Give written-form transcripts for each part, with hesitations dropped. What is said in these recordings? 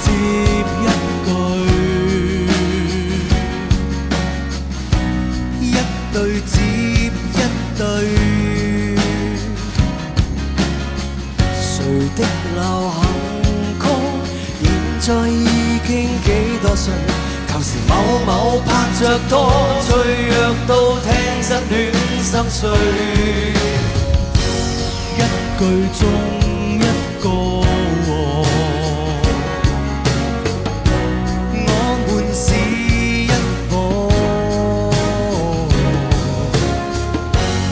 接一句，一對接一對，誰的流行曲現在已經幾多歲？舊時某某拍着拖，脆弱到聽失戀心碎，一句中一個，我們是一夥。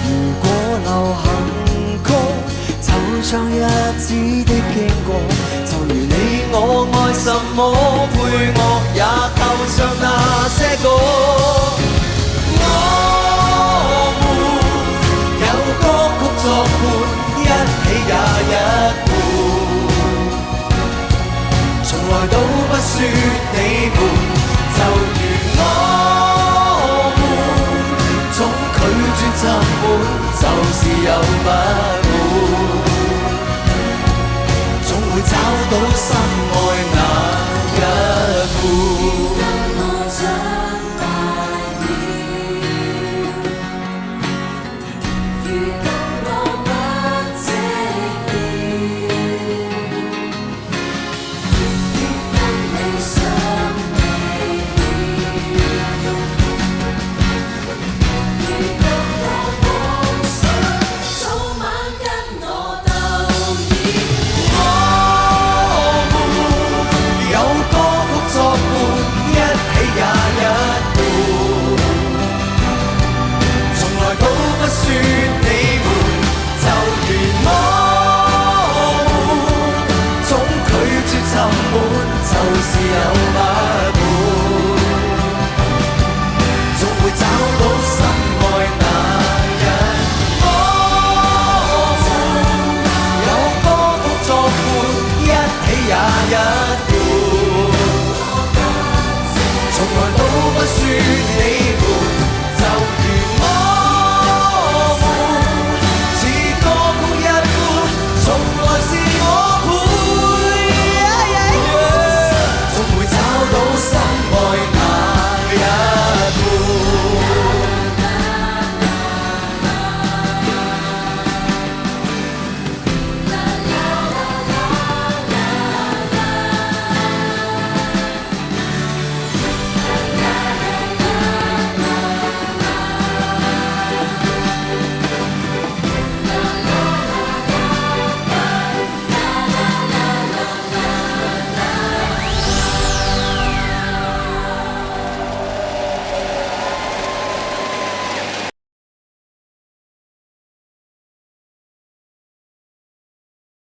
如果流行曲走唱日子的經過，就如你我愛什麼，配樂也構上那些歌。我們有歌曲作伴，一起也一半，從來都不說你們，就如我們總拒絕沉悶，就是有不滿，總會找到心愛那一半。就是有不滿，總會找到心愛那一個。有歌曲作伴，一起也一半，從來都不說